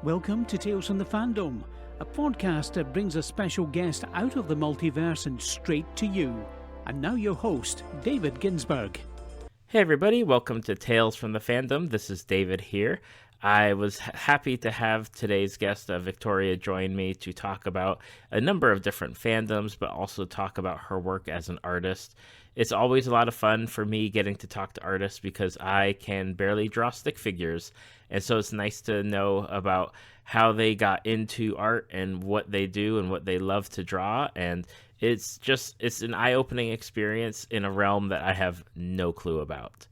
Welcome to Tales from the Fandom, a podcast that brings a special guest out of the multiverse and straight to you. And now your host, David Ginsburg. Hey everybody, welcome to Tales from the Fandom. This is David here. I was happy to have today's guest, Victoria, join me to talk about a number of different fandoms, but also talk about her work as an artist. It's always a lot of fun for me getting to talk to artists because I can barely draw stick figures. And so it's nice to know about how they got into art and what they do and what they love to draw. And it's an eye-opening experience in a realm that I have no clue about.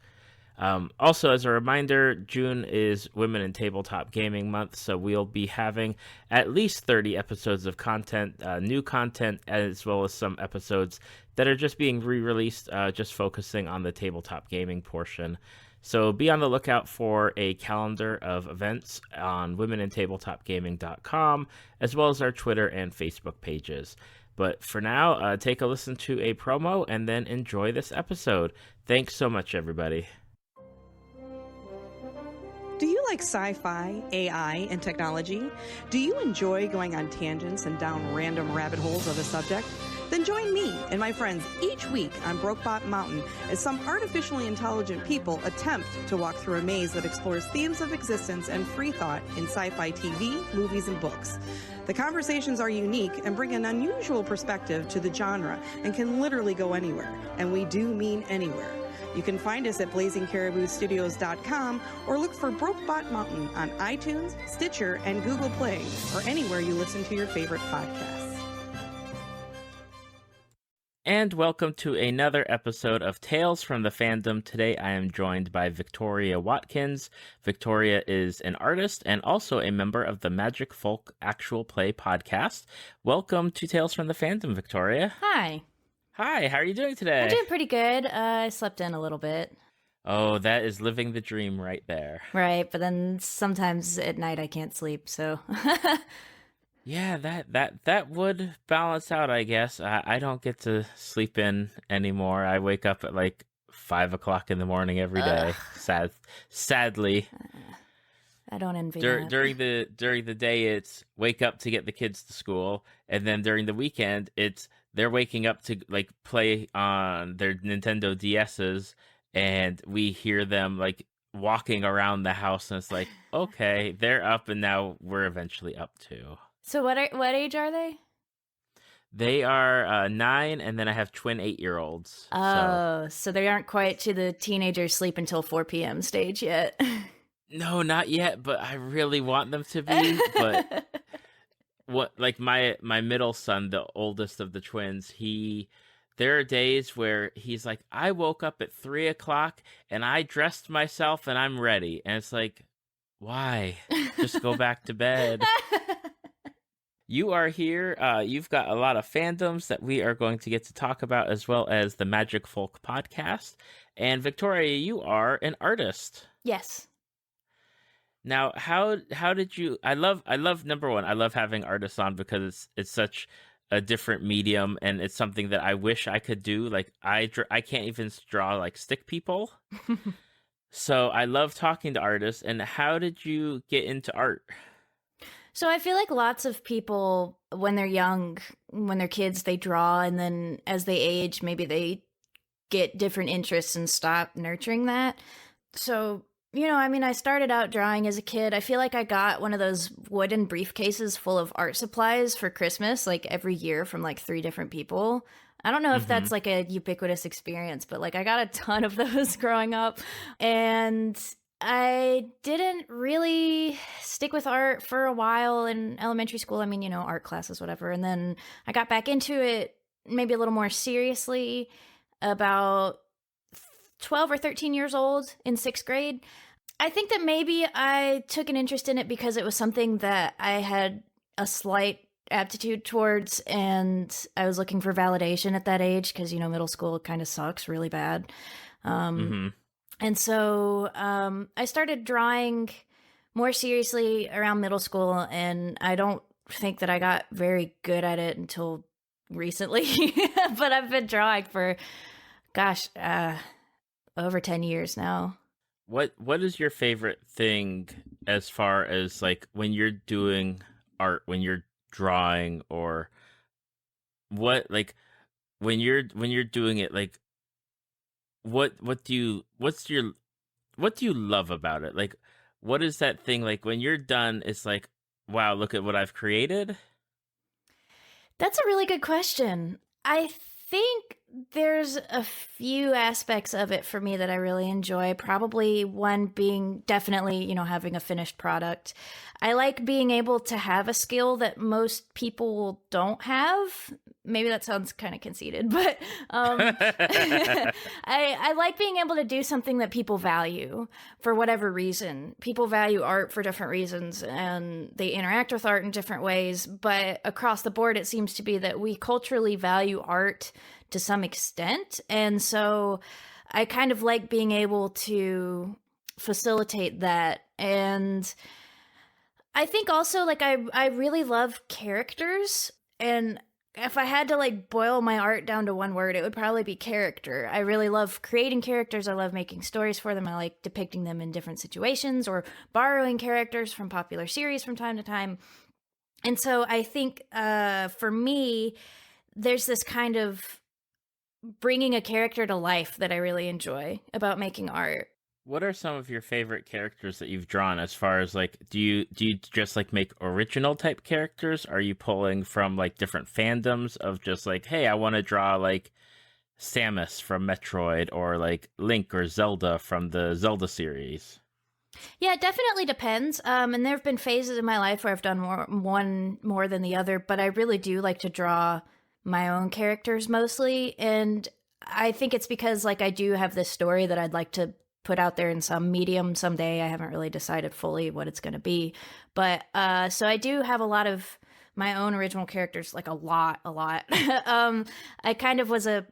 Also, as a reminder, June is Women in Tabletop Gaming Month, so we'll be having at least 30 episodes of content, new content, as well as some episodes that are just being re-released, just focusing on the tabletop gaming portion. So be on the lookout for a calendar of events on womenintabletopgaming.com, as well as our Twitter and Facebook pages. But for now, take a listen to a promo and then enjoy this episode. Thanks so much, everybody. Do you like sci-fi, AI, and technology? Do you enjoy going on tangents and down random rabbit holes of a subject? Then join me and my friends each week on Brokebot Mountain as some artificially intelligent people attempt to walk through a maze that explores themes of existence and free thought in sci-fi TV, movies, and books. The conversations are unique and bring an unusual perspective to the genre and can literally go anywhere. And we do mean anywhere. You can find us at blazingcariboustudios.com or look for Brokebot Mountain on iTunes, Stitcher, and Google Play, or anywhere you listen to your favorite podcasts. And welcome to another episode of Tales from the Fandom. Today I am joined by Victoria Watkins. Victoria is an artist and also a member of the Magic Folk Actual Play podcast. Welcome to Tales from the Fandom, Victoria. Hi. Hi, how are you doing today? I'm doing pretty good. I slept in a little bit. Oh, that is living the dream right there. Right, but then sometimes at night I can't sleep, so... Yeah, that would balance out, I guess. I don't get to sleep in anymore. I wake up at like 5 o'clock in the morning every day. Sadly. I don't envy that. During the day, it's wake up to get the kids to school, and then during the weekend, they're waking up to like play on their Nintendo DSs, and we hear them like walking around the house, and it's like, okay, they're up, and now we're eventually up too. So what age are they? They are 9, and then I have twin 8-year-olds. Oh, so they aren't quite to the teenager sleep until 4 p.m. stage yet. No, not yet, but I really want them to be. But like my middle son, the oldest of the twins, there are days where he's like, I woke up at 3 o'clock and I dressed myself and I'm ready. And it's like, why? Just go back to bed. You are here. You've got a lot of fandoms that we are going to get to talk about, as well as the Magic Folk podcast. And Victoria, you are an artist. Yes. Now, how did you? I love number one. I love having artists on because it's such a different medium, and it's something that I wish I could do. Like I can't even draw like stick people. So I love talking to artists. And how did you get into art? So I feel like lots of people, when they're young, when they're kids, they draw, and then as they age, maybe they get different interests and stop nurturing that. So, I started out drawing as a kid. I feel like I got one of those wooden briefcases full of art supplies for Christmas, like every year from like 3 different people. I don't know if that's like a ubiquitous experience, but like I got a ton of those growing up. And I didn't really stick with art for a while in elementary school. Art classes, whatever. And then I got back into it maybe a little more seriously about 12 or 13 years old in 6th grade. I think that maybe I took an interest in it because it was something that I had a slight aptitude towards, and I was looking for validation at that age because, middle school kind of sucks really bad. And so I started drawing more seriously around middle school, and I don't think that I got very good at it until recently. But I've been drawing for, over 10 years now. What is your favorite thing as far as like when you're doing art, when you're drawing, or what like when you're doing it, like what do you love about it? Like what is that thing like when you're done, it's like, wow, look at what I've created? That's a really good question. I think there's a few aspects of it for me that I really enjoy. Probably one being definitely, having a finished product. I like being able to have a skill that most people don't have. Maybe that sounds kind of conceited, but I like being able to do something that people value for whatever reason. People value art for different reasons and they interact with art in different ways. But across the board, it seems to be that we culturally value art to some extent. And so I kind of like being able to facilitate that. And I think also like I really love characters, and if I had to like boil my art down to one word, it would probably be character. I really love creating characters. I love making stories for them. I like depicting them in different situations or borrowing characters from popular series from time to time. And so I think for me, there's this kind of bringing a character to life that I really enjoy about making art. What are some of your favorite characters that you've drawn, as far as like, do you just like make original type characters? Are you pulling from like different fandoms of just like, hey, I want to draw like Samus from Metroid, or like Link or Zelda from the Zelda series? Yeah, it definitely depends. And there have been phases in my life where I've done one more than the other, but I really do like to draw my own characters mostly. And I think it's because like I do have this story that I'd like to put out there in some medium someday. I haven't really decided fully what it's going to be. But so I do have a lot of my own original characters, like a lot. I kind of was a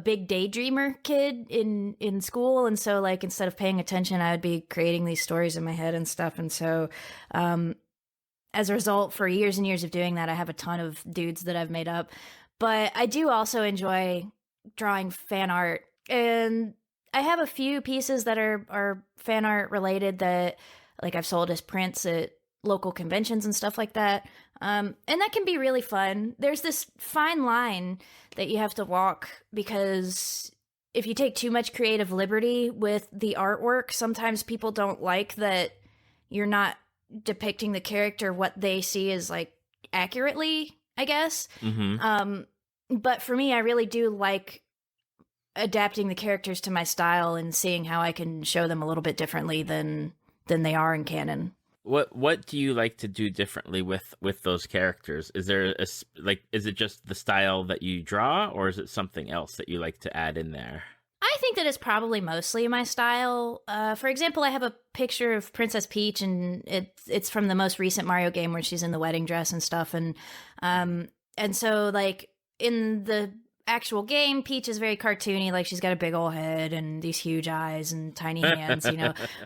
big daydreamer kid in school. And so like instead of paying attention, I would be creating these stories in my head and stuff. And so as a result, for years and years of doing that, I have a ton of dudes that I've made up. But I do also enjoy drawing fan art, and I have a few pieces that are fan art related that like I've sold as prints at local conventions and stuff like that. And that can be really fun. There's this fine line that you have to walk, because if you take too much creative liberty with the artwork, sometimes people don't like that you're not depicting the character what they see as like accurately, I guess. Mm-hmm. But for me, I really do like adapting the characters to my style and seeing how I can show them a little bit differently than they are in canon. What do you like to do differently with those characters? Is there is it just the style that you draw, or is it something else that you like to add in there? I think that it's probably mostly my style. For example, I have a picture of Princess Peach, and it's from the most recent Mario game where she's in the wedding dress and stuff. And so like in the actual game, Peach is very cartoony, like she's got a big old head and these huge eyes and tiny hands,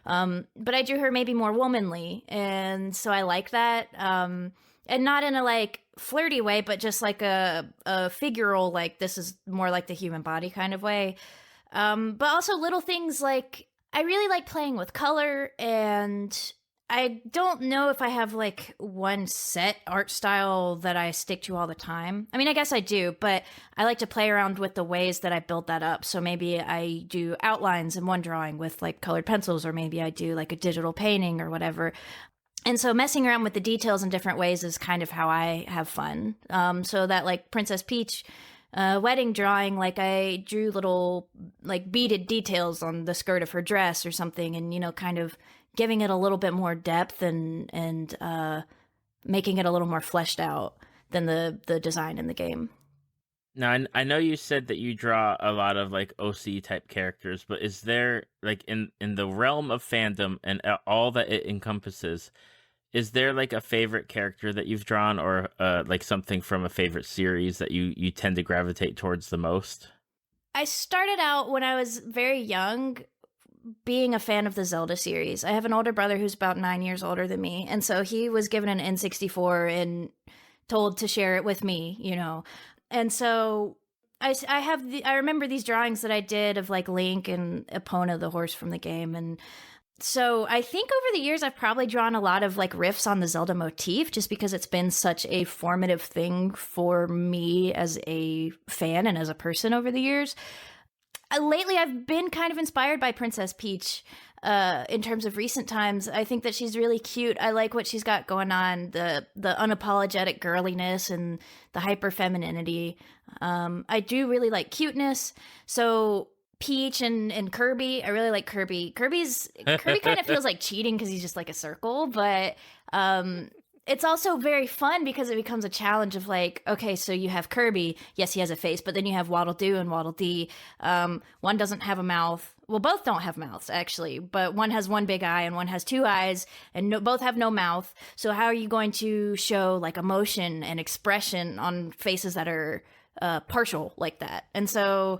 but I drew her maybe more womanly, and so I like that, and not in a like flirty way, but just like a figural, like this is more like the human body kind of way. But also little things like I really like playing with color, and I don't know if I have like one set art style that I stick to all the time. I mean, I guess I do, but I like to play around with the ways that I build that up. So maybe I do outlines in one drawing with like colored pencils, or maybe I do like a digital painting or whatever. And so messing around with the details in different ways is kind of how I have fun. So that like Princess Peach wedding drawing, like I drew little like beaded details on the skirt of her dress or something, and kind of giving it a little bit more depth and making it a little more fleshed out than the design in the game. Now, I know you said that you draw a lot of like OC type characters, but is there like in the realm of fandom and all that it encompasses, is there like a favorite character that you've drawn, or like something from a favorite series that you tend to gravitate towards the most? I started out when I was very young being a fan of the Zelda series. I have an older brother who's about 9 years older than me, and so he was given an N64 and told to share it with me, And so I remember these drawings that I did of like Link and Epona, the horse from the game, and so I think over the years I've probably drawn a lot of like riffs on the Zelda motif just because it's been such a formative thing for me as a fan and as a person over the years. Lately I've been kind of inspired by Princess Peach in terms of recent times. I think that she's really cute. I like what she's got going on, the unapologetic girliness and the hyper femininity. I do really like cuteness. So Peach and Kirby. I really like Kirby. Kirby kind of feels like cheating because he's just like a circle, but it's also very fun because it becomes a challenge of like, okay, so you have Kirby. Yes, he has a face, but then you have Waddle Doo and Waddle Dee. One doesn't have a mouth. Well, both don't have mouths actually, but one has one big eye and one has two eyes, and both have no mouth. So how are you going to show like emotion and expression on faces that are partial like that? And so,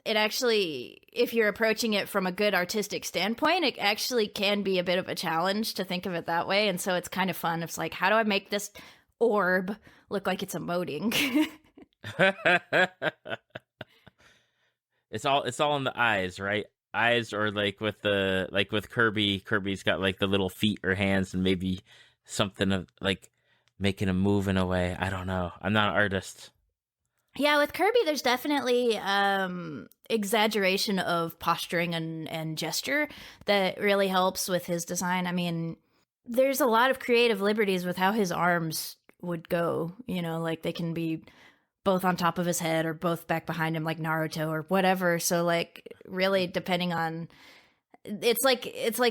it actually, if you're approaching it from a good artistic standpoint, it actually can be a bit of a challenge to think of it that way. And so it's kind of fun. It's like, how do I make this orb look like it's emoting? It's all in the eyes, right? Eyes, or like with Kirby's got like the little feet or hands, and maybe something of like making him move in a way. I don't know. I'm not an artist. Yeah, with Kirby, there's definitely exaggeration of posturing and gesture that really helps with his design. I mean, there's a lot of creative liberties with how his arms would go, like they can be both on top of his head or both back behind him like Naruto or whatever. So like really depending on, it's like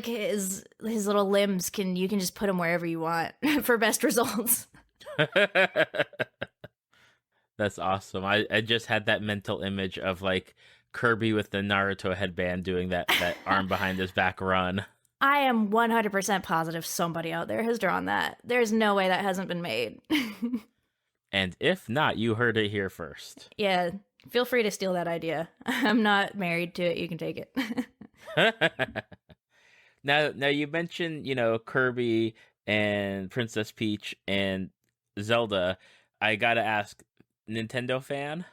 his little limbs you can just put them wherever you want for best results. That's awesome. I just had that mental image of like Kirby with the Naruto headband doing that arm behind his back run. I am 100% positive somebody out there has drawn that. There's no way that hasn't been made. And if not, you heard it here first. Yeah, feel free to steal that idea. I'm not married to it. You can take it. Now you mentioned, Kirby and Princess Peach and Zelda. I gotta ask, Nintendo fan?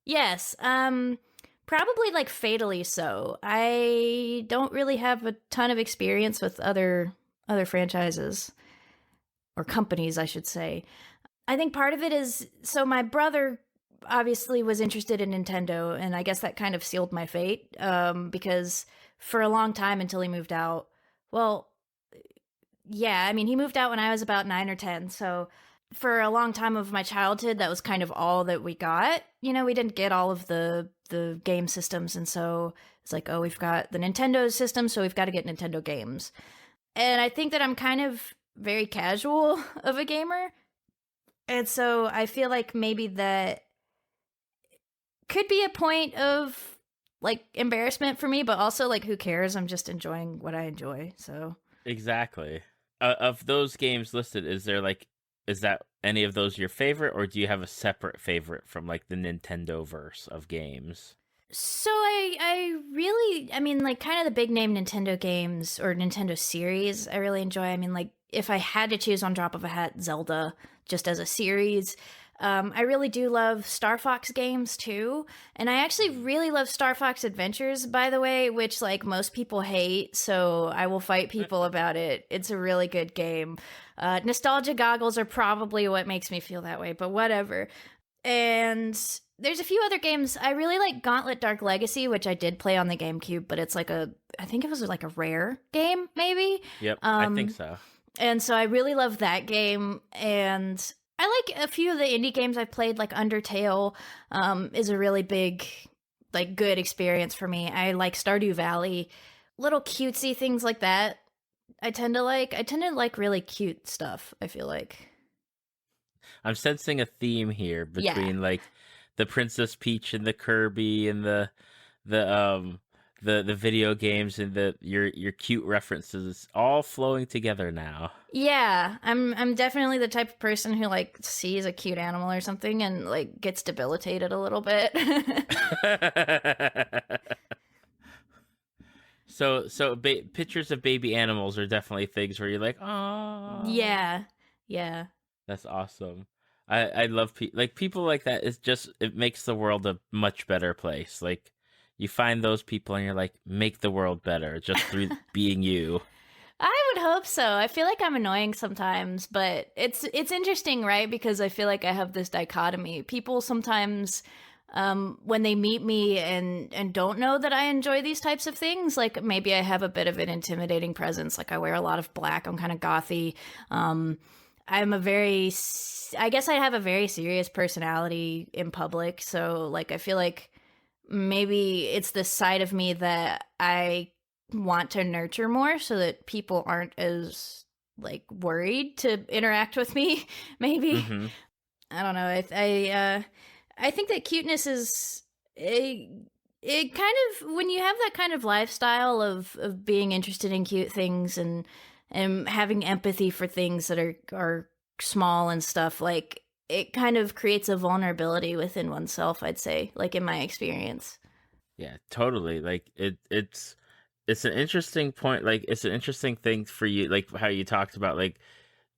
Yes, probably like fatally so. I don't really have a ton of experience with other franchises or companies, I should say. I think part of it is, so my brother obviously was interested in Nintendo, and I guess that kind of sealed my fate, because for a long time until he moved out, well, yeah, I mean, he moved out when I was about 9 or 10, so for a long time of my childhood, that was kind of all that we got. We didn't get all of the game systems, and so it's like, oh, we've got the Nintendo system, so we've got to get Nintendo games. And I think that I'm kind of very casual of a gamer, and so I feel like maybe that could be a point of like embarrassment for me, but also like, who cares? I'm just enjoying what I enjoy. So exactly. Of those games listed, is that any of those your favorite, or do you have a separate favorite from like the Nintendo verse of games? So I really, I mean, like kind of the big name Nintendo games or Nintendo series, I really enjoy. I mean, like if I had to choose on drop of a hat, Zelda, just as a series. I really do love Star Fox games too. And I actually really love Star Fox Adventures, by the way, which like most people hate. So I will fight people about it. It's a really good game. Nostalgia goggles are probably what makes me feel that way, but whatever. And there's a few other games. I really like Gauntlet Dark Legacy, which I did play on the GameCube, but it's like I think it was like a Rare game, maybe? Yep, I think so. And so I really love that game. And I like a few of the indie games I've played, like Undertale is a really big, like, good experience for me. I like Stardew Valley, little cutesy things like that. I tend to like really cute stuff, I feel like. I'm sensing a theme here between like the Princess Peach and the Kirby and the video games and your cute references all flowing together now. Yeah, I'm definitely the type of person who like sees a cute animal or something and like gets debilitated a little bit. So pictures of baby animals are definitely things where you're like, oh. Yeah. That's awesome. I love people like that. It's just, it makes the world a much better place. Like, you find those people and you're like, make the world better just through being you. I would hope so. I feel like I'm annoying sometimes, but it's interesting, right? Because I feel like I have this dichotomy. People sometimes, when they meet me and don't know that I enjoy these types of things, like maybe I have a bit of an intimidating presence. Like I wear a lot of black. I'm kind of gothy. I guess I have a very serious personality in public. So like I feel like maybe it's this side of me that I want to nurture more so that people aren't as like worried to interact with me. Maybe Hmm. I don't know. I think that cuteness is it kind of, when you have that kind of lifestyle of being interested in cute things and having empathy for things that are small and stuff, like it kind of creates a vulnerability within oneself, I'd say, like in my experience. Yeah, totally. Like it's an interesting point. Like it's an interesting thing for you, like how you talked about like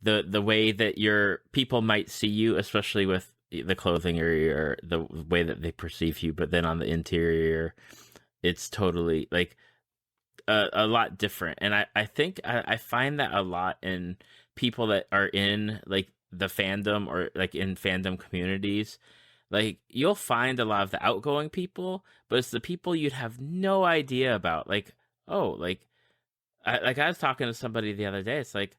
the way that your people might see you, especially with the clothing or the way that they perceive you. But then on the interior, it's totally like a lot different. And I think I find that a lot in people that are in like the fandom or like in fandom communities. Like you'll find a lot of the outgoing people, but it's the people you'd have no idea about. Like, oh, I was talking to somebody the other day. It's like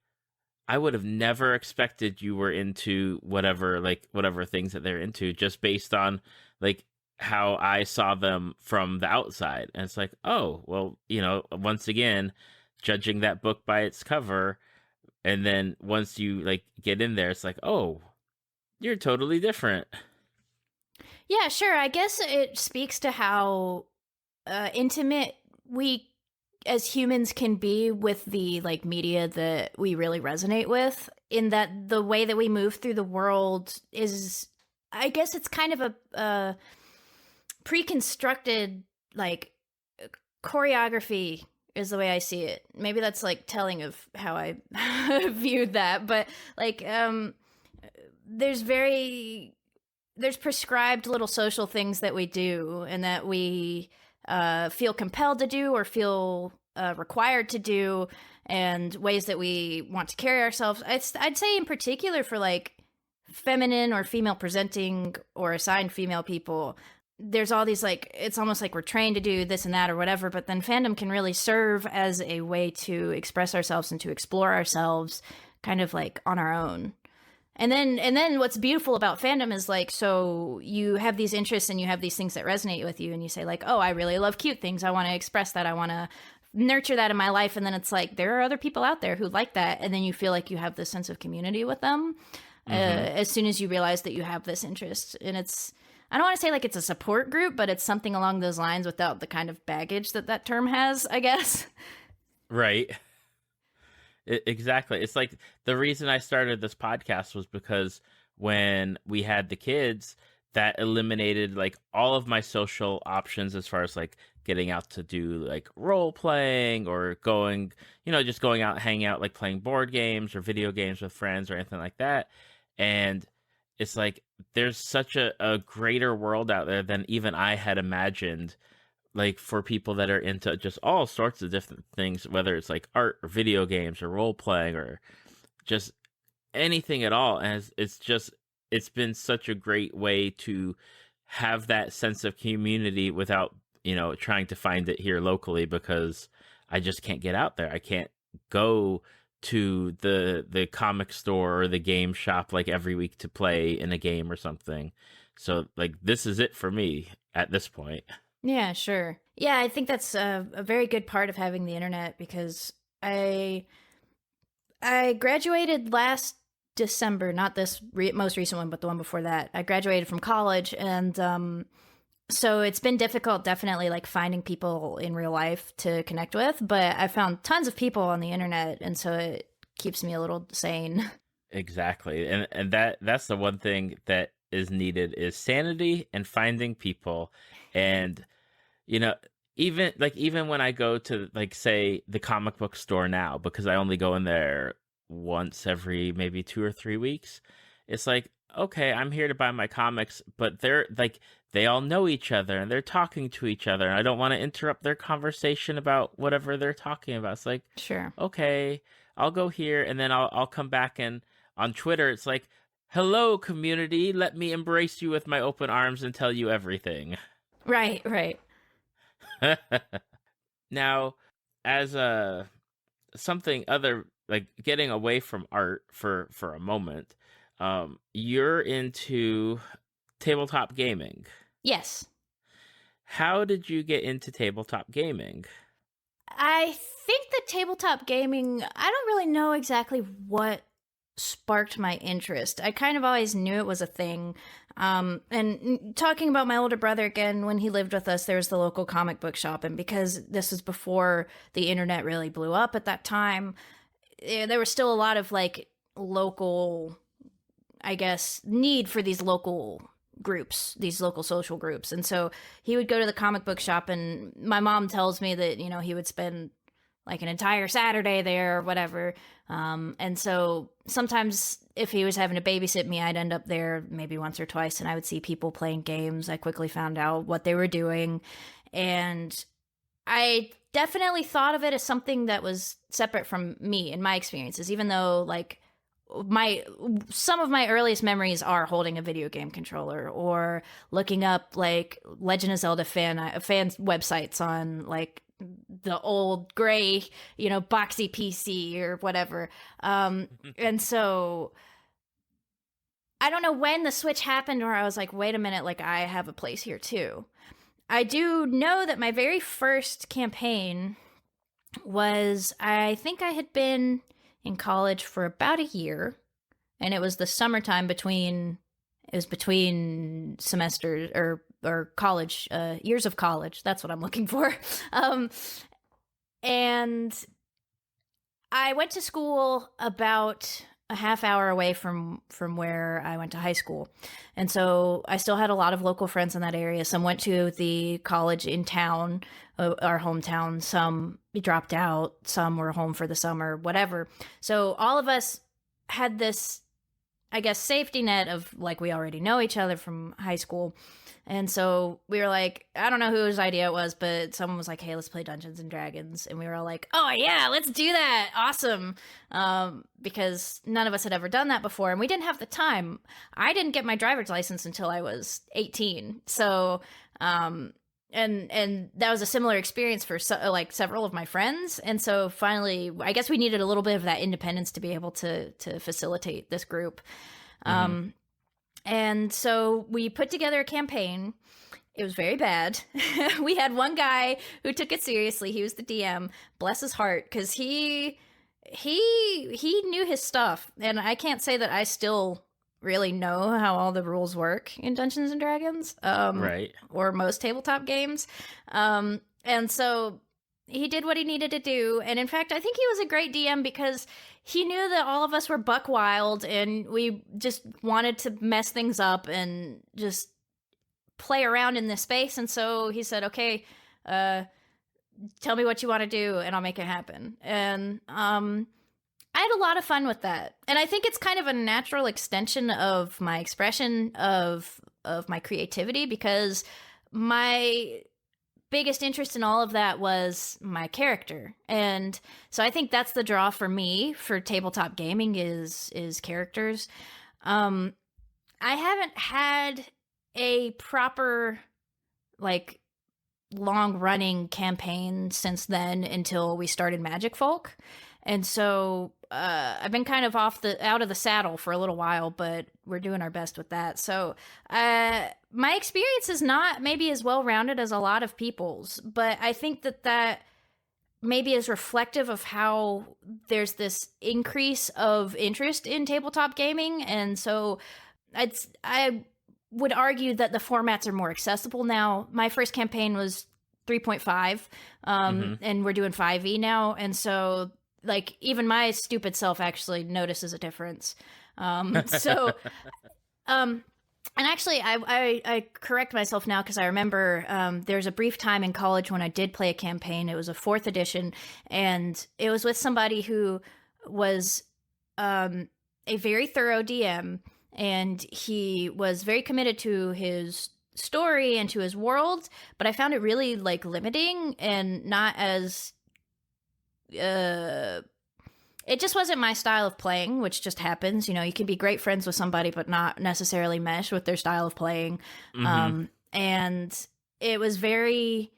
I would have never expected you were into whatever things that they're into just based on like how I saw them from the outside. And it's like, oh, well, once again, judging that book by its cover, and then once you like get in there, it's like, oh, you're totally different. Yeah, sure. I guess it speaks to how intimate we as humans can be with the like media that we really resonate with, in that the way that we move through the world is, I guess it's kind of a pre-constructed like choreography is the way I see it. Maybe that's like telling of how I viewed that, but like there's prescribed little social things that we do and that we feel compelled to do or feel required to do, and ways that we want to carry ourselves. I'd say in particular for like feminine or female presenting or assigned female people, there's all these like, it's almost like we're trained to do this and that or whatever, but then fandom can really serve as a way to express ourselves and to explore ourselves kind of like on our own. And then what's beautiful about fandom is like, so you have these interests and you have these things that resonate with you and you say like, oh, I really love cute things. I want to express that. I want to nurture that in my life. And then it's like, there are other people out there who like that. And then you feel like you have this sense of community with them as soon as you realize that you have this interest. And it's, I don't want to say like it's a support group, but it's something along those lines without the kind of baggage that term has, I guess. Right. Exactly. It's like the reason I started this podcast was because when we had the kids, that eliminated like all of my social options as far as like getting out to do like role playing or going, just going out, hanging out, like playing board games or video games with friends or anything like that. And it's like there's such a greater world out there than even I had imagined, like for people that are into just all sorts of different things, whether it's like art or video games or role playing or just anything at all. And it's been such a great way to have that sense of community without, trying to find it here locally, because I just can't get out there. I can't go to the comic store or the game shop like every week to play in a game or something. So like this is it for me at this point. Yeah, sure. Yeah, I think that's a very good part of having the internet, because I graduated last December, not this most recent one, but the one before that. I graduated from college, and so it's been difficult, definitely, like finding people in real life to connect with, but I found tons of people on the internet, and so it keeps me a little sane. Exactly. And that's the one thing that is needed is sanity and finding people. And even when I go to like say the comic book store now, because I only go in there once every maybe 2 or 3 weeks, it's like, okay, I'm here to buy my comics, but they're like, they all know each other and they're talking to each other. And I don't want to interrupt their conversation about whatever they're talking about. It's like, Sure. okay, I'll go here and then I'll come back, and on Twitter, it's like, hello, community. Let me embrace you with my open arms and tell you everything. Right, right. Now, as something other, like getting away from art for a moment, you're into tabletop gaming. Yes. How did you get into tabletop gaming? I think that tabletop gaming, I don't really know exactly what sparked my interest. I kind of always knew it was a thing. And talking about my older brother again, when he lived with us, there was the local comic book shop. And because this was before the internet really blew up at that time, there was still a lot of like local, I guess, need for these local groups, these local social groups. And so he would go to the comic book shop, and my mom tells me that, you know, he would spend like an entire Saturday there or whatever. And so sometimes if he was having to babysit me, I'd end up there maybe once or twice, and I would see people playing games. I quickly found out what they were doing. And I definitely thought of it as something that was separate from me and my experiences, even though like some of my earliest memories are holding a video game controller or looking up like Legend of Zelda fans websites on like the old gray, you know, boxy PC or whatever. And so I don't know when the switch happened where I was like, wait a minute, like I have a place here too. I do know that my very first campaign was, I think I had been in college for about a year, and it was the summertime between semesters or college, years of college. That's what I'm looking for. And I went to school about a half hour away from where I went to high school. And so I still had a lot of local friends in that area. Some went to the college in town, our hometown. Some dropped out. Some were home for the summer, whatever. So all of us had this, I guess, safety net of like, we already know each other from high school. And so we were like, I don't know whose idea it was, but someone was like, hey, let's play Dungeons and Dragons. And we were all like, oh yeah, let's do that. Awesome. Because none of us had ever done that before. And we didn't have the time. I didn't get my driver's license until I was 18. So, and that was a similar experience for like several of my friends. And so finally, I guess we needed a little bit of that independence to be able to facilitate this group. Mm-hmm. And so we put together a campaign. It was very bad. We had one guy who took it seriously. He was the DM, bless his heart, because he knew his stuff. And I can't say that I still really know how all the rules work in Dungeons and Dragons, right, or most tabletop games. And so he did what he needed to do. And in fact, I think he was a great DM because he knew that all of us were buck wild and we just wanted to mess things up and just play around in this space. And so he said, okay, tell me what you want to do and I'll make it happen. And I had a lot of fun with that. And I think it's kind of a natural extension of my expression of my creativity, because my biggest interest in all of that was my character. And so I think that's the draw for me for tabletop gaming is characters. I haven't had a proper like long running campaign since then until we started Magic Folk. And so I've been kind of out of the saddle for a little while, but we're doing our best with that. So my experience is not maybe as well-rounded as a lot of people's, but I think that maybe is reflective of how there's this increase of interest in tabletop gaming. And so I would argue that the formats are more accessible now. My first campaign was 3.5, and we're doing 5e now. And so like even my stupid self actually notices a difference. And actually I correct myself now because I remember there's a brief time in college when I did play a campaign. It was a 4th edition, and it was with somebody who was a very thorough DM, and he was very committed to his story and to his world, but I found it really like limiting and not as it just wasn't my style of playing, which just happens. You know, you can be great friends with somebody but not necessarily mesh with their style of playing. And it was very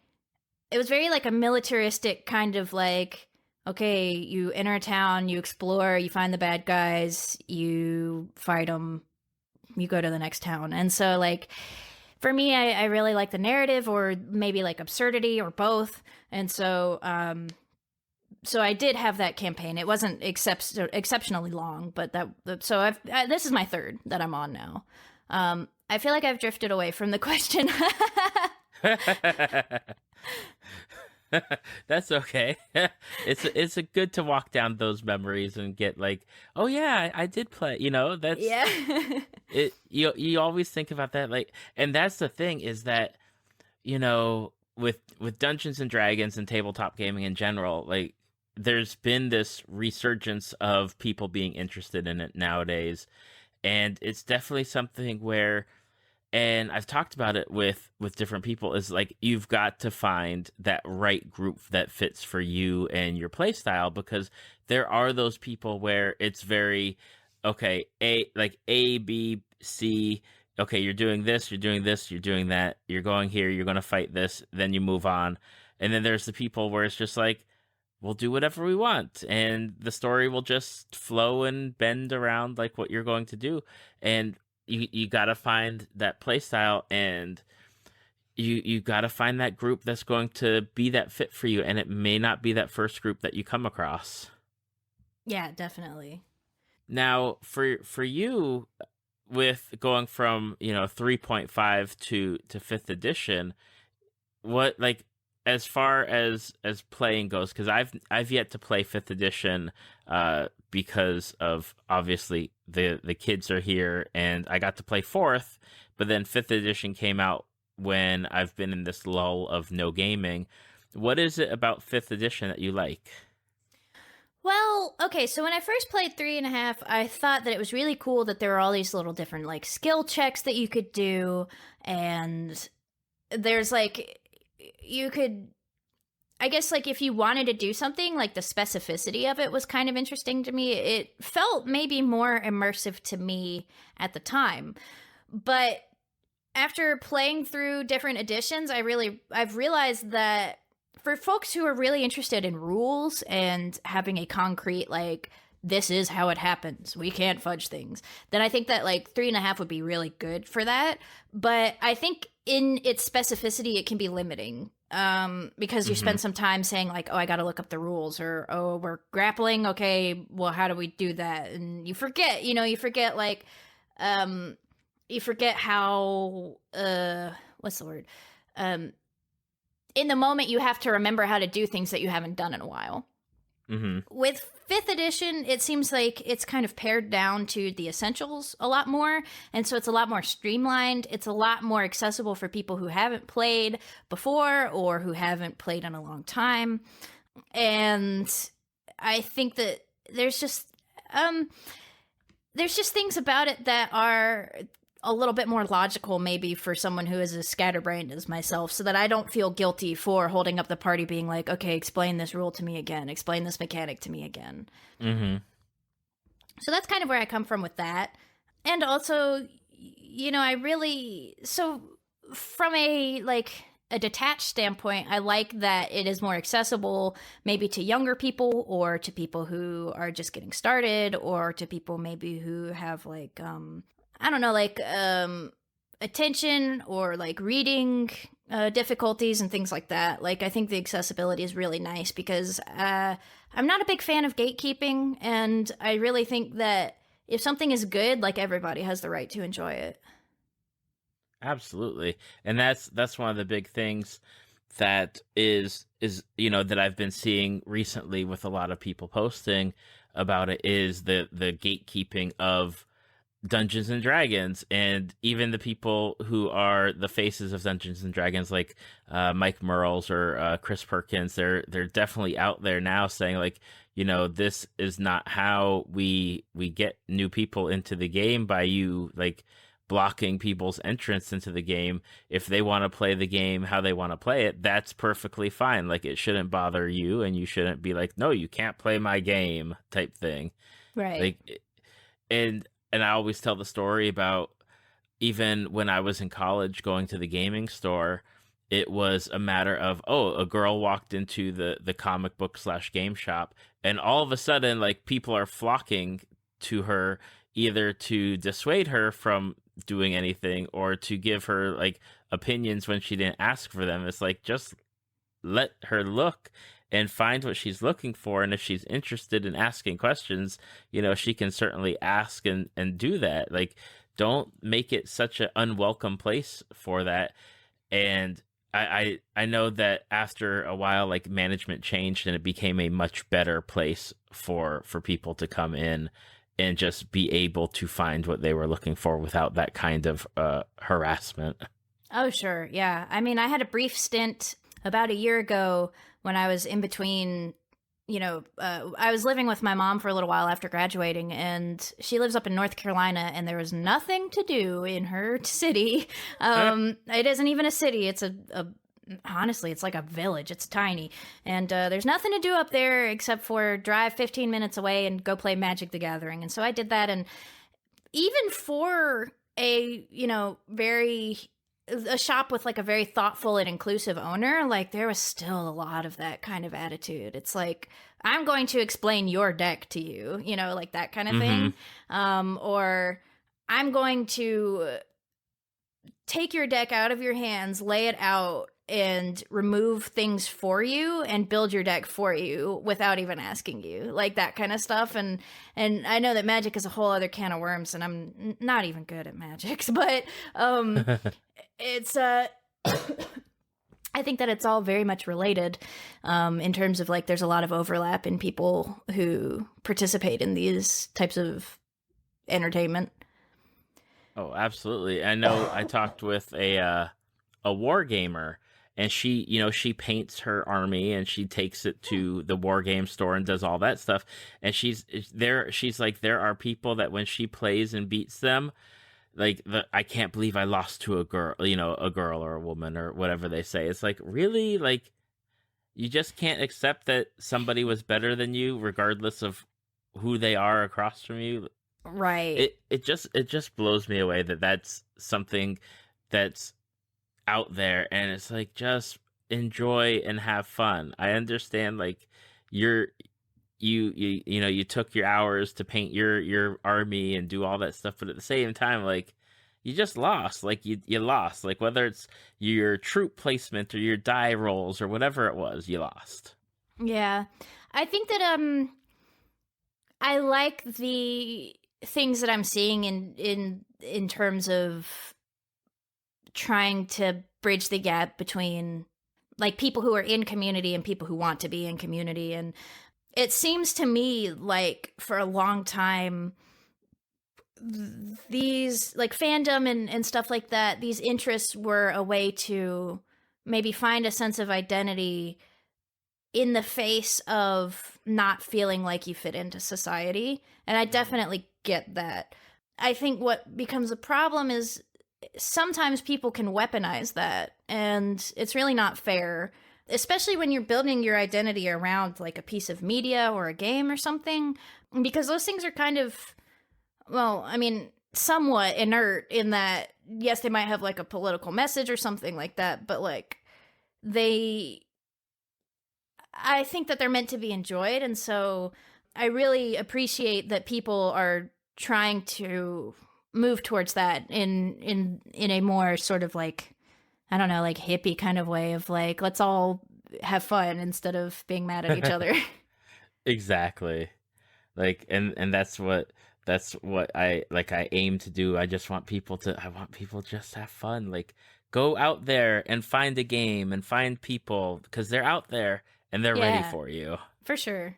like a militaristic kind of like, okay, you enter a town, you explore, you find the bad guys, you fight them, you go to the next town. And so like for me, I really like the narrative, or maybe like absurdity, or both. And so so I did have that campaign. It wasn't exceptionally long, but this is my third that I'm on now. I feel like I've drifted away from the question. That's okay. It's a good to walk down those memories and get like, oh yeah, I did play. You know, that's yeah. You always think about that, like, and that's the thing is that, you know, with Dungeons and Dragons and tabletop gaming in general, like there's been this resurgence of people being interested in it nowadays, and it's definitely something where. And I've talked about it with different people, is like you've got to find that right group that fits for you and your play style, because there are those people where it's very, okay, A, B, C, okay, you're doing this, you're doing this, you're doing that, you're going here, you're going to fight this, then you move on. And then there's the people where it's just like, we'll do whatever we want, and the story will just flow and bend around like what you're going to do. And you got to find that play style, and you got to find that group that's going to be that fit for you, and it may not be that first group that you come across. Yeah, definitely. Now, for you, with going from 3.5 to 5th edition, what, like, as far as playing goes, because I've yet to play 5th edition because of obviously the kids are here, and I got to play 4th, but then 5th edition came out when I've been in this lull of no gaming. What is it about 5th edition that you like? Well, okay, so when I first played 3.5, I thought that it was really cool that there were all these little different like skill checks that you could do, and there's like you could, I guess, like if you wanted to do something, like the specificity of it was kind of interesting to me. It felt maybe more immersive to me at the time. But after playing through different editions, I've realized that for folks who are really interested in rules and having a concrete, like, this is how it happens, we can't fudge things, then I think that like 3.5 would be really good for that. But I think in its specificity, it can be limiting. Because you spend some time saying like, oh, I got to look up the rules, or, oh, we're grappling. Okay, well, how do we do that? And you forget like, you forget how, what's the word? In the moment you have to remember how to do things that you haven't done in a while. With 5th edition, it seems like it's kind of pared down to the essentials a lot more, and so it's a lot more streamlined. It's a lot more accessible for people who haven't played before or who haven't played in a long time. And I think that there's just things about it that are a little bit more logical, maybe, for someone who is as scatterbrained as myself, so that I don't feel guilty for holding up the party being like, okay, explain this rule to me again, explain this mechanic to me again. So that's kind of where I come from with that. And also, so from a detached standpoint, I like that it is more accessible maybe to younger people, or to people who are just getting started, or to people maybe who have like, I don't know, like attention or like reading difficulties and things like that. Like, I think the accessibility is really nice, because I'm not a big fan of gatekeeping, and I really think that if something is good, like, everybody has the right to enjoy it. Absolutely. And that's one of the big things that is that I've been seeing recently with a lot of people posting about it, is the gatekeeping of Dungeons and Dragons, and even the people who are the faces of Dungeons and Dragons, like Mike Merles or Chris Perkins, they're definitely out there now saying like, this is not how we get new people into the game by you like blocking people's entrance into the game. If they want to play the game how they want to play it, that's perfectly fine. Like, it shouldn't bother you, and you shouldn't be like, no, you can't play my game type thing. Right. Like, and I always tell the story about even when I was in college going to the gaming store. It was a matter of, a girl walked into the comic book / game shop, and all of a sudden, like, people are flocking to her either to dissuade her from doing anything or to give her like opinions when she didn't ask for them. It's like, just let her look and find what she's looking for, and if she's interested in asking questions, she can certainly ask and do that. Like, don't make it such an unwelcome place for that. And I know that after a while, like, management changed and it became a much better place for people to come in and just be able to find what they were looking for without that kind of harassment. Oh, sure. Yeah. I mean, I had a brief stint about a year ago when I was in between, I was living with my mom for a little while after graduating, and she lives up in North Carolina, and there was nothing to do in her city. It isn't even a city. It's honestly, it's like a village. It's tiny. And there's nothing to do up there except for drive 15 minutes away and go play Magic the Gathering. And so I did that. And even for a shop with like a very thoughtful and inclusive owner, like, there was still a lot of that kind of attitude. It's like, I'm going to explain your deck to you, like that kind of thing. Or I'm going to take your deck out of your hands, lay it out, and remove things for you and build your deck for you without even asking you, like that kind of stuff. And I know that Magic is a whole other can of worms, and I'm not even good at Magic, but it's I think that it's all very much related in terms of, like, there's a lot of overlap in people who participate in these types of entertainment. Oh, absolutely. I know I talked with a war gamer, and she paints her army and she takes it to the war game store and does all that stuff. And she's like, there are people that when she plays and beats them, like, I can't believe I lost to a girl, a girl or a woman or whatever they say. It's like, really? Like, you just can't accept that somebody was better than you regardless of who they are across from you. Right. It just blows me away that that's something that's out there, and it's like, just enjoy and have fun. I understand, like, you took your hours to paint your army and do all that stuff, but at the same time, like, you just lost. Like, you lost. Like, whether it's your troop placement or your die rolls or whatever it was, you lost. Yeah. I think that I like the things that I'm seeing in terms of trying to bridge the gap between, like, people who are in community and people who want to be in community. And it seems to me like for a long time, these, like, fandom and stuff like that, these interests were a way to maybe find a sense of identity in the face of not feeling like you fit into society. And I definitely get that. I think what becomes a problem is sometimes people can weaponize that, and it's really not fair, especially when you're building your identity around, like, a piece of media or a game or something, because those things are kind of, well, I mean, somewhat inert in that, yes, they might have, like, a political message or something like that, but, like, I think that they're meant to be enjoyed. And so I really appreciate that people are trying to move towards that in a more sort of, like, I don't know, like, hippie kind of way of, like, let's all have fun instead of being mad at each other. Exactly. Like, and that's what I aim to do. I want people just have fun. Like, go out there and find a game and find people, because they're out there and they're ready for you. For sure.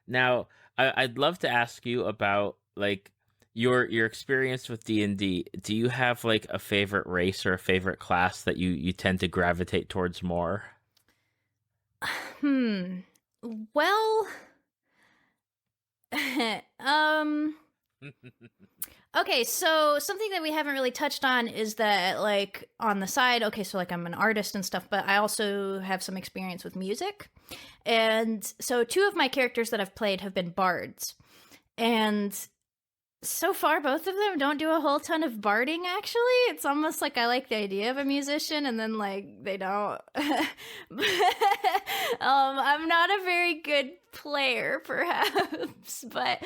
Now, I'd love to ask you about, like, your experience with D&D. Do you have, like, a favorite race or a favorite class that you tend to gravitate towards more? Well, Okay, so something that we haven't really touched on is that, like, on the side, okay, so, like, I'm an artist and stuff, but I also have some experience with music. And so 2 of my characters that I've played have been bards. And so far, both of them don't do a whole ton of barding, actually. It's almost like I like the idea of a musician, and then, like, they don't. I'm not a very good player, perhaps, but,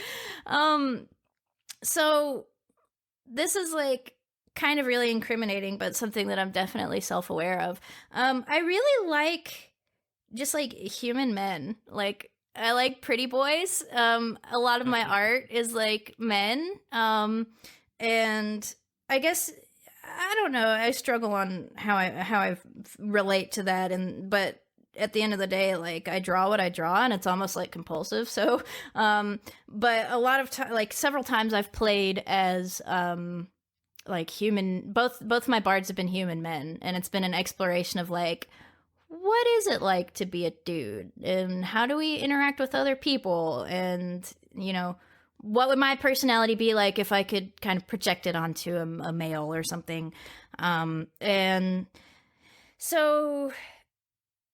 so this is, like, kind of really incriminating, but something that I'm definitely self-aware of. I really like just, like, human men. Like, I like pretty boys. A lot of my art is, like, men. And I guess, I don't know, I struggle on how I relate to that, but at the end of the day, like, I draw what I draw, and it's almost like compulsive. So, but a lot of like, several times I've played as, like, human. Both my bards have been human men, and it's been an exploration of, like, what is it like to be a dude, and how do we interact with other people, and, you know, what would my personality be like if I could kind of project it onto a male or something. And so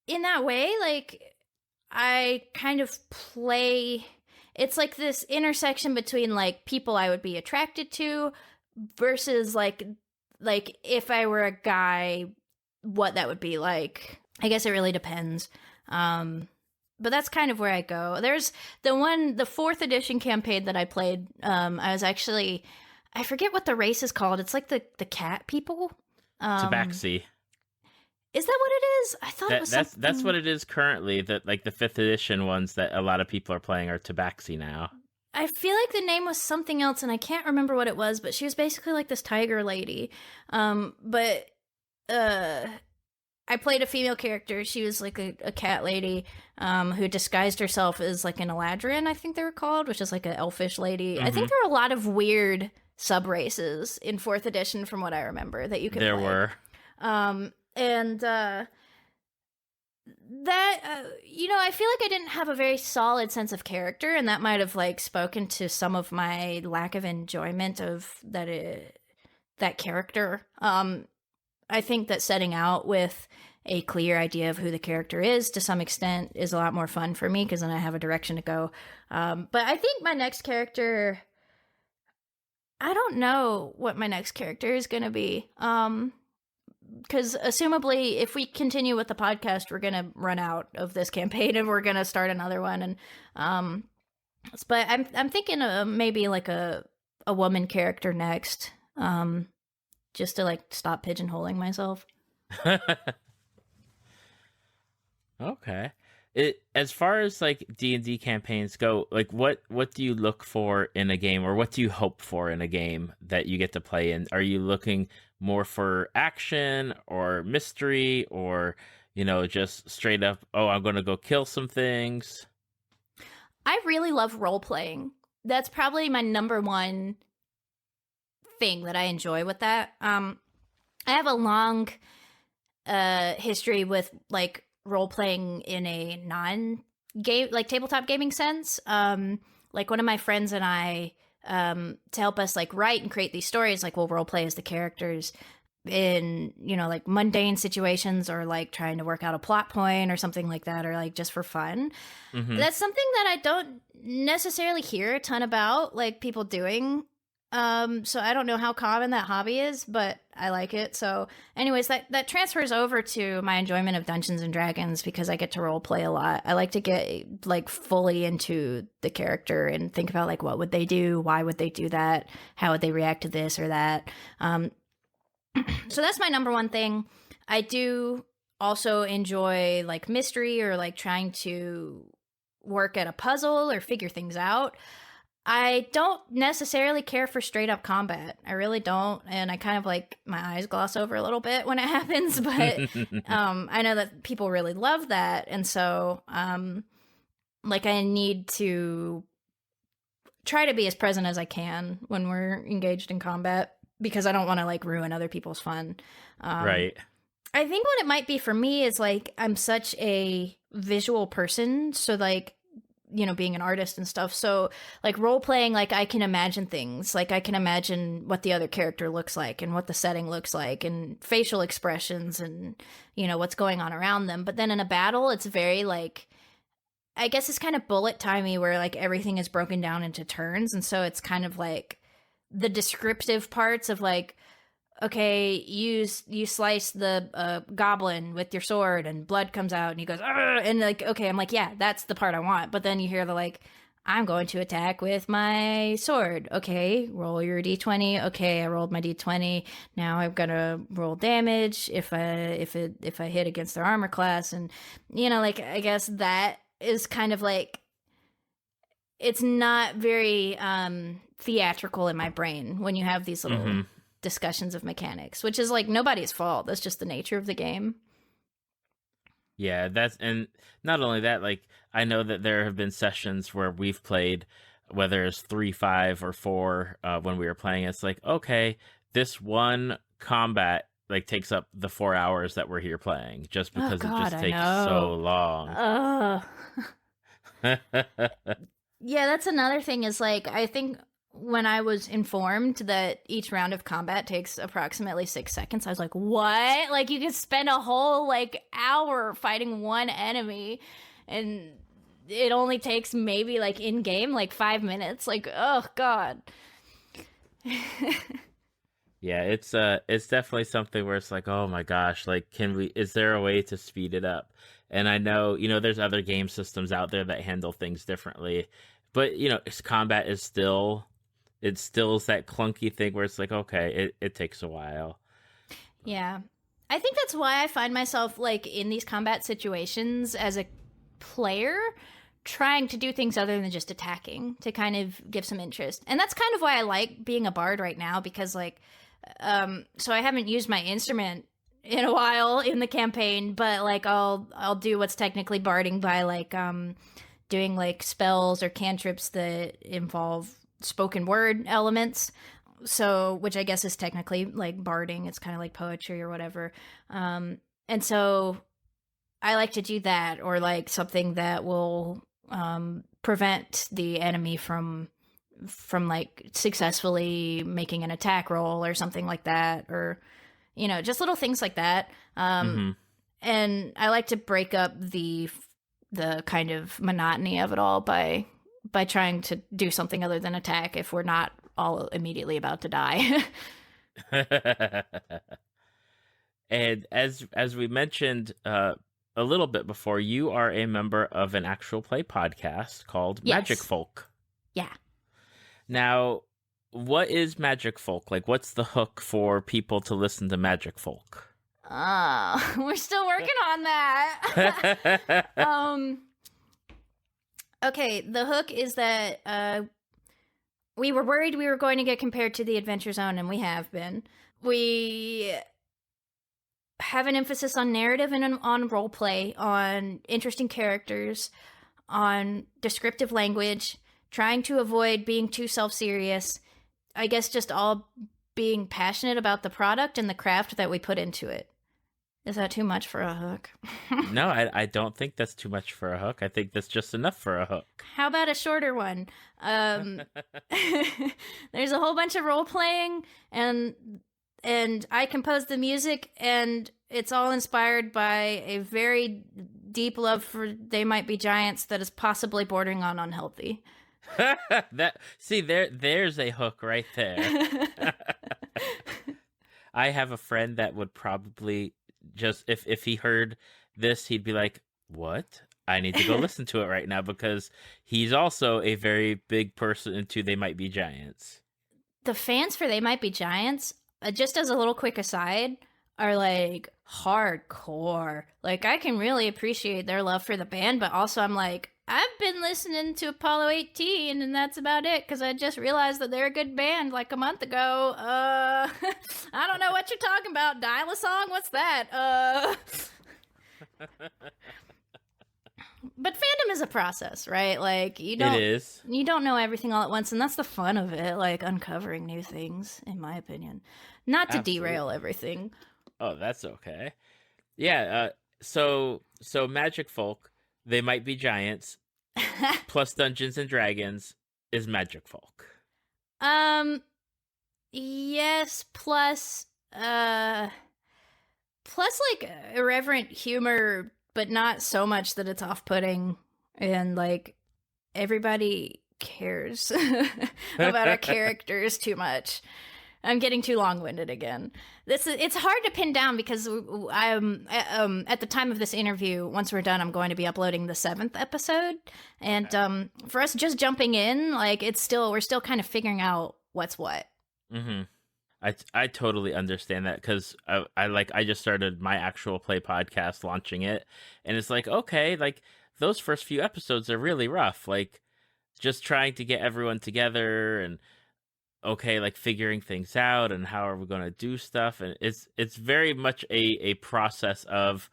in that way, like, I kind of play, it's like this intersection between, like, people I would be attracted to versus, like if I were a guy, what that would be like. I guess it really depends. But that's kind of where I go. There's the 4th edition campaign that I played. I was actually, I forget what the race is called. It's like the cat people. Tabaxi. Is that what it is? I thought it was something. That's what it is currently. That, like, the 5th edition ones that a lot of people are playing are Tabaxi now. I feel like the name was something else, and I can't remember what it was, but she was basically like this tiger lady. But I played a female character. She was like a cat lady who disguised herself as, like, an Eladrin, I think they were called, which is like an elfish lady. I think there were a lot of weird sub-races in 4th edition from what I remember that you could play. There were. And that, you know, I feel like I didn't have a very solid sense of character, and that might have, like, spoken to some of my lack of enjoyment of that character. I think that setting out with a clear idea of who the character is, to some extent, is a lot more fun for me, because then I have a direction to go. But I think my next character, I don't know what my next character is going to be. Because assumably, if we continue with the podcast, we're going to run out of this campaign and we're going to start another one. And but I'm thinking maybe like a woman character next, just to, like, stop pigeonholing myself. Okay. As far as, like, D&D campaigns go, like, what do you look for in a game, or what do you hope for in a game that you get to play in? Are you looking more for action or mystery, or, you know, just straight up, oh, I'm going to go kill some things? I really love role-playing. That's probably my number one thing that I enjoy with that. I have a long history with, like, role-playing in a non-game, like, tabletop gaming sense. Like, one of my friends and I, to help us, like, write and create these stories, like, we'll role-play as the characters in, you know, like, mundane situations, or, like, trying to work out a plot point or something like that, or, like, just for fun. Mm-hmm. That's something that I don't necessarily hear a ton about, like, people doing. So I don't know how common that hobby is, but I like it. So anyways, that transfers over to my enjoyment of Dungeons and Dragons, because I get to role play a lot. I like to get, like, fully into the character and think about, like, what would they do? Why would they do that? How would they react to this or that? So that's my number one thing. I do also enjoy, like, mystery, or, like, trying to work at a puzzle or figure things out. I don't necessarily care for straight up combat. I really don't. And I kind of, like, my eyes gloss over a little bit when it happens, but I know that people really love that. And so, like, I need to try to be as present as I can when we're engaged in combat, because I don't want to, like, ruin other people's fun. Right. I think what it might be for me is, like, I'm such a visual person. So, like, when I'm being an artist and stuff. So like role playing, like I can imagine things, like I can imagine what the other character looks like and what the setting looks like and facial expressions and, what's going on around them. But then in a battle, it's very like, I guess it's kind of bullet timey where like everything is broken down into turns. And so it's kind of like the descriptive parts of like, okay, you slice the goblin with your sword and blood comes out and he goes, "Argh!" And like, okay, I'm like, yeah, that's the part I want. But then you hear the like, I'm going to attack with my sword. Okay, roll your d20. Okay, I rolled my d20. Now I'm gonna roll damage if I hit against their armor class. And like I guess that is kind of like, it's not very theatrical in my brain when you have these little discussions of mechanics, which is like nobody's fault. That's just the nature of the game. Yeah, and not only that, like I know that there have been sessions where we've played, whether it's 3, 5, or 4, when we were playing, it's like, okay, this one combat like takes up the 4 hours that we're here playing just because it just takes so long. Yeah, that's another thing is like, I think when I was informed that each round of combat takes approximately 6 seconds, I was like, what? Like you could spend a whole like hour fighting one enemy and it only takes maybe like in game like 5 minutes. Like, oh God. Yeah, it's definitely something where it's like, oh my gosh, like is there a way to speed it up? And I know, there's other game systems out there that handle things differently, but combat is still that clunky thing where it's like, okay, it takes a while. Yeah. I think that's why I find myself like in these combat situations as a player trying to do things other than just attacking to kind of give some interest. And that's kind of why I like being a bard right now, because like so I haven't used my instrument in a while in the campaign, but like I'll do what's technically barding by like doing like spells or cantrips that involve spoken word elements, so which I guess is technically like barding. It's kind of like poetry or whatever, and so I like to do that, or like something that will prevent the enemy from like successfully making an attack roll or something like that, or just little things like that. And I like to break up the kind of monotony of it all by trying to do something other than attack if we're not all immediately about to die. And as we mentioned a little bit before, you are a member of an actual play podcast called Magic Folk. Yeah. Now, what is Magic Folk? Like, what's the hook for people to listen to Magic Folk? We're still working on that. Okay, the hook is that we were worried we were going to get compared to the Adventure Zone, and we have been. We have an emphasis on narrative and on role play, on interesting characters, on descriptive language, trying to avoid being too self-serious. I guess just all being passionate about the product and the craft that we put into it. Is that too much for a hook? No, I don't think that's too much for a hook. I think that's just enough for a hook. How about a shorter one? There's a whole bunch of role playing, and I composed the music, and it's all inspired by a very deep love for They Might Be Giants that is possibly bordering on unhealthy. There's a hook right there. I have a friend that would probably just if he heard this, he'd be like, what? I need to go listen to it right now, because he's also a very big person into They Might Be Giants. The fans for They Might Be Giants, just as a little quick aside, are like hardcore. Like I can really appreciate their love for the band, but also I'm like, I've been listening to Apollo 18 and that's about it, because I just realized that they're a good band like a month ago. I don't know what you're talking about. Dial a song? What's that? But fandom is a process, right? Like you don't know everything all at once, and that's the fun of it, like uncovering new things, in my opinion. Not to derail everything. Oh, that's okay. Yeah, so Magic Folk, They Might Be Giants. plus Dungeons and Dragons is magic folk. Yes, plus like irreverent humor, but not so much that it's off-putting, and like everybody cares about our characters too much. I'm getting too long-winded again. It's hard to pin down because I'm at the time of this interview, once we're done, I'm going to be uploading the 7th episode, and for us just jumping in, like we're still kind of figuring out what's what. Mm-hmm. I totally understand that because I just started my actual play podcast, launching it, and it's like, okay, like those first few episodes are really rough, like just trying to get everyone together and okay, like figuring things out and how are we going to do stuff, and it's very much a process of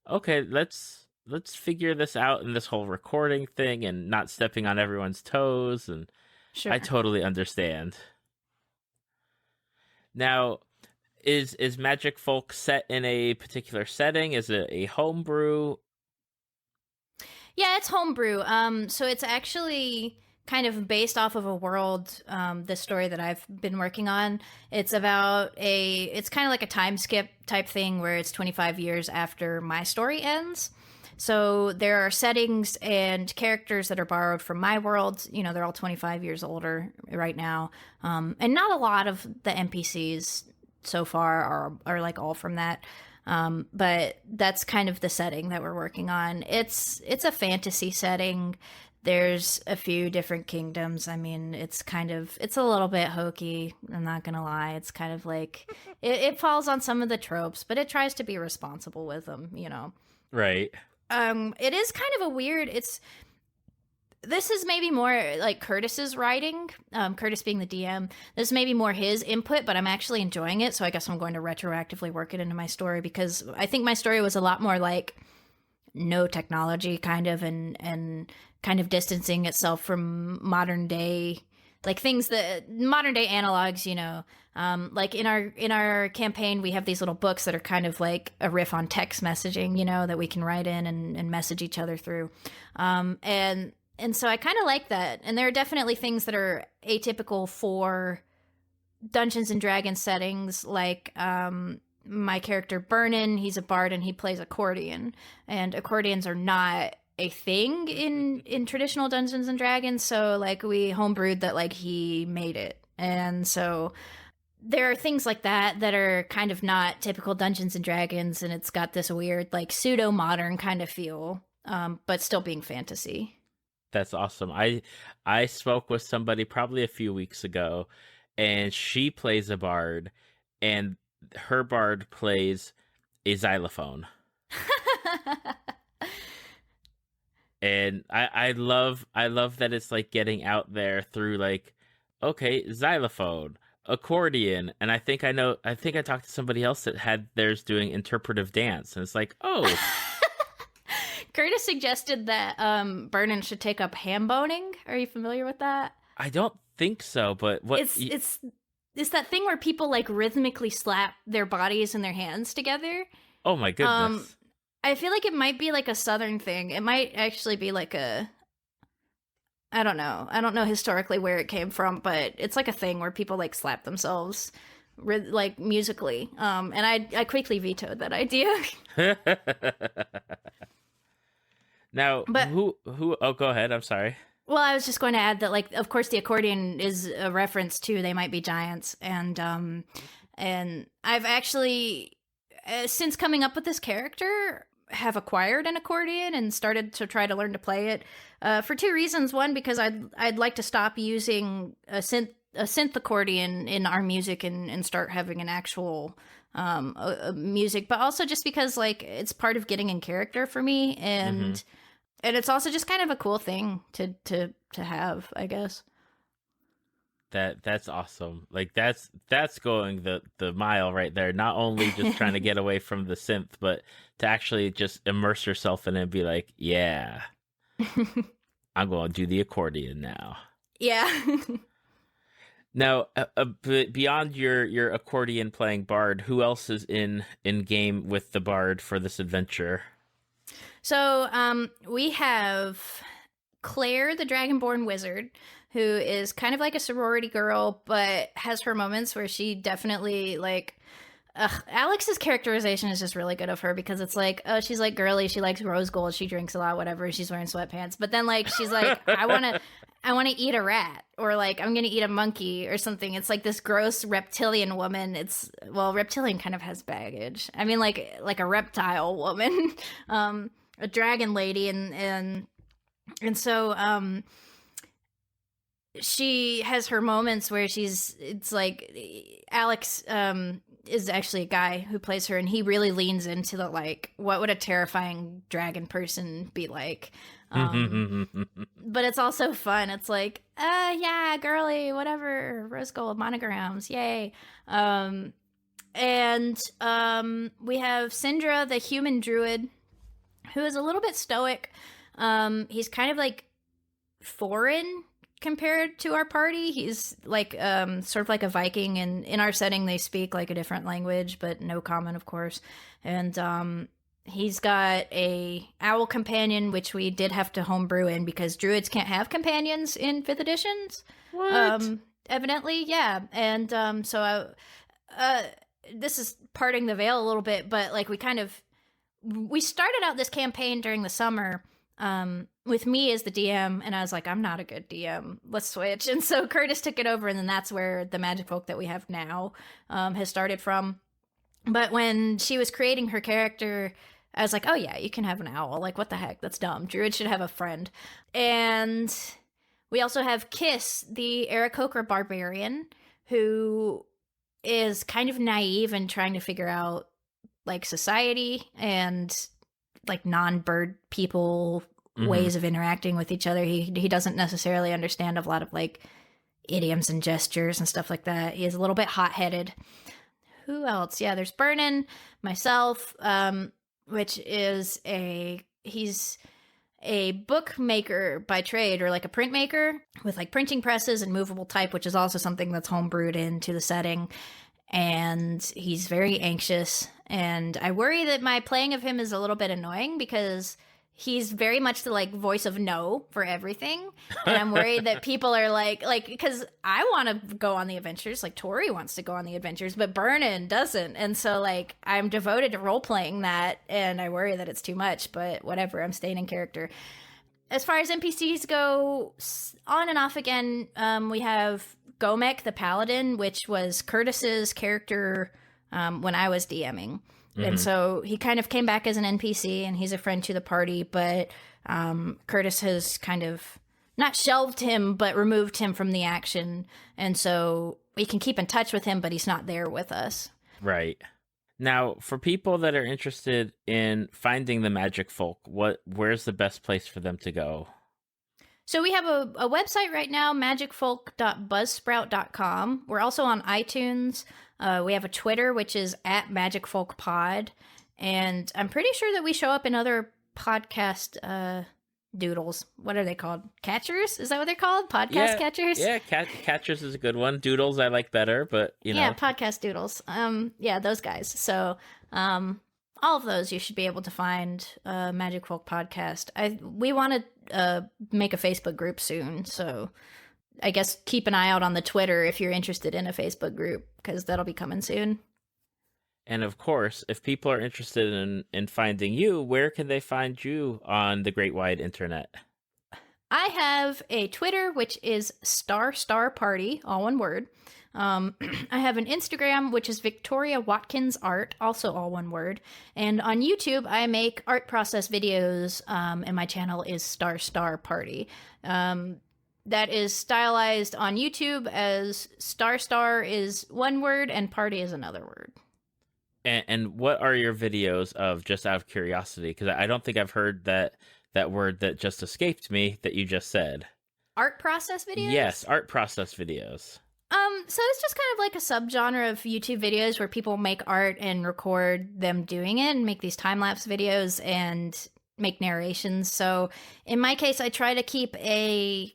okay, let's figure this out in this whole recording thing and not stepping on everyone's toes, and Sure. I totally understand. Now, is Magic Folk set in a particular setting? Is it a homebrew? Yeah, it's homebrew. So it's actually kind of based off of a world, this story that I've been working on. It's it's kind of like a time skip type thing where it's 25 years after my story ends. So there are settings and characters that are borrowed from my world. You know, they're all 25 years older right now. And not a lot of the NPCs so far are like all from that. But that's kind of the setting that we're working on. It's a fantasy setting. There's a few different kingdoms. I mean, it's a little bit hokey. I'm not going to lie. It's kind of like, it falls on some of the tropes, but it tries to be responsible with them, you know? Right. It is kind of a weird, this is maybe more like Curtis's writing, Curtis being the DM. This may be more his input, but I'm actually enjoying it. So I guess I'm going to retroactively work it into my story because I think my story was a lot more like no technology kind of, and kind of distancing itself from modern day, like things that modern day analogs, you know, like in our campaign, we have these little books that are kind of like a riff on text messaging, you know, that we can write in and message each other through. And so I kind of like that. And there are definitely things that are atypical for Dungeons and Dragons settings, like my character Vernon, he's a bard and he plays accordion. And accordions are not a thing in traditional Dungeons and Dragons, so like we homebrewed that, like he made it. And so there are things like that are kind of not typical Dungeons and Dragons, and it's got this weird like pseudo modern kind of feel, but still being fantasy. That's awesome. I spoke with somebody probably a few weeks ago, and she plays a bard, and her bard plays a xylophone. And I love that it's like getting out there through like, okay, xylophone, accordion, and I think I talked to somebody else that had theirs doing interpretive dance, and it's like, oh. Curtis suggested that Vernon should take up ham boning. Are you familiar with that? I don't think so, but what it's that thing where people like rhythmically slap their bodies and their hands together. Oh my goodness. I feel like it might be like a Southern thing. It might actually be like I don't know. I don't know historically where it came from, but it's like a thing where people like slap themselves like musically. And I quickly vetoed that idea. Now, but who? Oh, go ahead. I'm sorry. Well, I was just going to add that, like, of course, the accordion is a reference to They Might Be Giants, and I've actually, since coming up with this character, have acquired an accordion and started to try to learn to play it for two reasons. One, because I'd like to stop using a synth accordion in our music and start having an actual music, but also just because like it's part of getting in character for me, and it's also just kind of a cool thing to have, I guess. That's awesome. Like that's going the mile right there. Not only just trying to get away from the synth, but to actually just immerse yourself in it and be like, yeah, I'm going to do the accordion now. Yeah. Now, beyond your accordion playing bard, who else is in game with the bard for this adventure? So we have Claire, the Dragonborn wizard, who is kind of like a sorority girl, but has her moments where she definitely like. Alex's characterization is just really good of her because it's like, oh, she's like girly, she likes rose gold, she drinks a lot, whatever, she's wearing sweatpants. But then like she's like, I want to eat a rat, or like I'm gonna eat a monkey or something. It's like this gross reptilian woman. Reptilian kind of has baggage. I mean, like a reptile woman, a dragon lady, and so she has her moments where it's like Alex is actually a guy who plays her, and he really leans into the like, what would a terrifying dragon person be like? But it's also fun. It's like, yeah, girly, whatever, rose gold monograms, yay. And we have Syndra, the human druid, who is a little bit stoic. He's kind of like foreign compared to our party. He's like sort of like a Viking, and in our setting they speak like a different language, but no common, of course. And he's got a owl companion, which we did have to homebrew in because druids can't have companions in 5th editions. What? Evidently, yeah. And so this is parting the veil a little bit, but like we started out this campaign during the summer with me as the DM, and I was like, I'm not a good DM, let's switch. And so Curtis took it over, and then that's where the magic folk that we have now has started from. But when she was creating her character, I was like, oh yeah, you can have an owl. Like, what the heck? That's dumb. Druid should have a friend. And we also have Kiss, the Aarakocra barbarian, who is kind of naive and trying to figure out like society and like non-bird people ways of interacting with each other. He doesn't necessarily understand a lot of like idioms and gestures and stuff like that. He is a little bit hot-headed. Who else? Yeah, there's Burnin, myself, which is he's a bookmaker by trade, or like a printmaker with like printing presses and movable type, which is also something that's homebrewed into the setting. And he's very anxious, and I worry that my playing of him is a little bit annoying because he's very much the like voice of no for everything. And I'm worried that people are like, because I want to go on the adventures, like Tori wants to go on the adventures, but Burnin doesn't. And so like I'm devoted to role playing that, and I worry that it's too much, but whatever, I'm staying in character. As far as NPCs go, on and off again, we have Gomek the Paladin, which was Curtis's character when I was DMing. And so he kind of came back as an NPC, and he's a friend to the party, but Curtis has kind of not shelved him, but removed him from the action. And so we can keep in touch with him, but he's not there with us. Right. Now, for people that are interested in finding the magic folk, where's the best place for them to go? So we have a website right now, magicfolk.buzzsprout.com. We're also on iTunes. We have a Twitter, which is @magicfolkpod. And I'm pretty sure that we show up in other podcast doodles. What are they called? Catchers? Is that what they're called? Podcast catchers? Yeah, catchers is a good one. Doodles I like better, but you know. Yeah, podcast doodles. Yeah, those guys. So all of those you should be able to find Magic Folk Podcast. We want to make a Facebook group soon, so I guess keep an eye out on the Twitter if you're interested in a Facebook group, because that'll be coming soon. And of course, if people are interested in finding you, where can they find you on the great wide internet? I have a Twitter, which is Star Party, all one word. I have an Instagram, which is Victoria Watkins Art, also all one word. And on YouTube, I make art process videos, and my channel is Star Party. That is stylized on YouTube as Star is one word and party is another word. And what are your videos of, just out of curiosity? Because I don't think I've heard that word that just escaped me that you just said. Art process videos? Yes, art process videos. So it's just kind of like a subgenre of YouTube videos where people make art and record them doing it and make these time-lapse videos and make narrations. So in my case, I try to keep a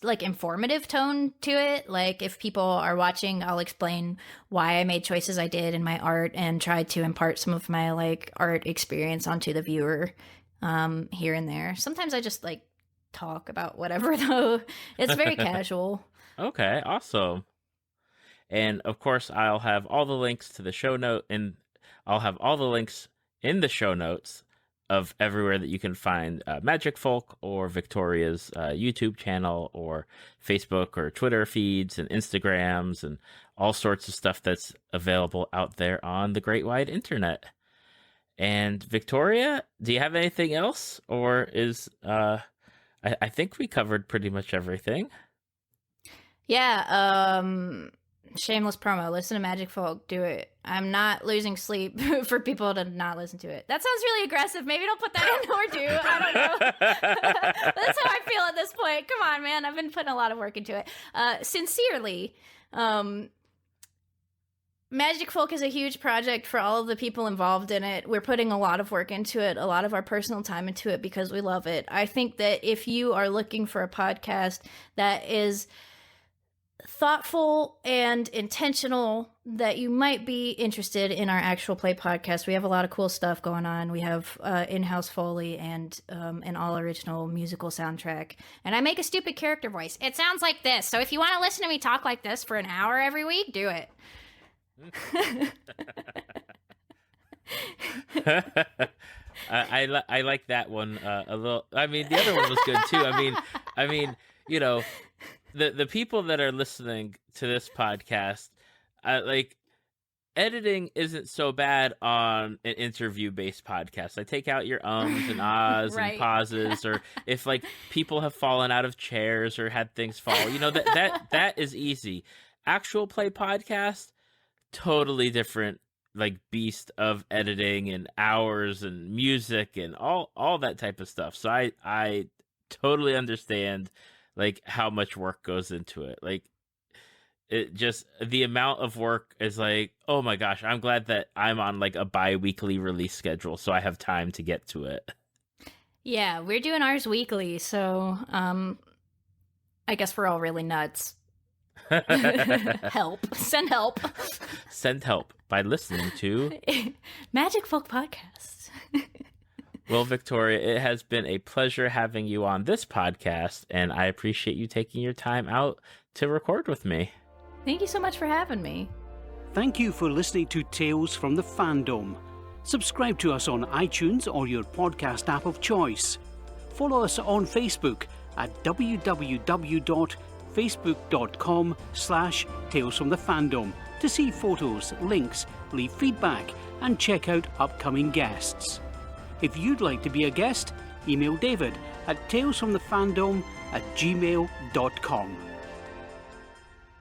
like informative tone to it. Like if people are watching, I'll explain why I made choices I did in my art and try to impart some of my like art experience onto the viewer here and there. Sometimes I just like talk about whatever, though. It's very casual. Okay, awesome. And of course, I'll have all the links to the show note, and I'll have all the links in the show notes of everywhere that you can find Magic Folk or Victoria's YouTube channel or Facebook or Twitter feeds and Instagrams and all sorts of stuff that's available out there on the great wide internet. And Victoria, do you have anything else, or is I think we covered pretty much everything. Yeah, shameless promo. Listen to Magic Folk. Do it. I'm not losing sleep for people to not listen to it. That sounds really aggressive. Maybe don't put that in or do. I don't know. That's how I feel at this point. Come on, man. I've been putting a lot of work into it. Sincerely, Magic Folk is a huge project for all of the people involved in it. We're putting a lot of work into it, a lot of our personal time into it because we love it. I think that if you are looking for a podcast that is thoughtful and intentional, that you might be interested in our actual play podcast. We have a lot of cool stuff going on. We have in-house Foley and an all-original musical soundtrack. And I make a stupid character voice. It sounds like this. So if you want to listen to me talk like this for an hour every week, do it. I like that one a little. I mean, the other one was good too. I mean, you know, the people that are listening to this podcast, like, editing isn't so bad on an interview-based podcast. I take out your ums and ahs Right. and pauses, or if like people have fallen out of chairs or had things fall. You know, that is easy. Actual play podcast, totally different, like, beast of editing and hours and music and all that type of stuff. So I totally understand like how much work goes into it. Like, it just, the amount of work is like, oh my gosh, I'm glad that I'm on like a bi-weekly release schedule so I have time to get to it. Yeah, we're doing ours weekly, so I guess we're all really nuts. Help. Send help. Send help by listening to Magic Folk Podcast. Well, Victoria, it has been a pleasure having you on this podcast, and I appreciate you taking your time out to record with me. Thank you so much for having me. Thank you for listening to Tales from the Fandom. Subscribe to us on iTunes or your podcast app of choice. Follow us on Facebook at www.facebook.com/Tales from the Fandom to see photos, links, leave feedback, and check out upcoming guests. If you'd like to be a guest, email David at talesfromthefandom@gmail.com.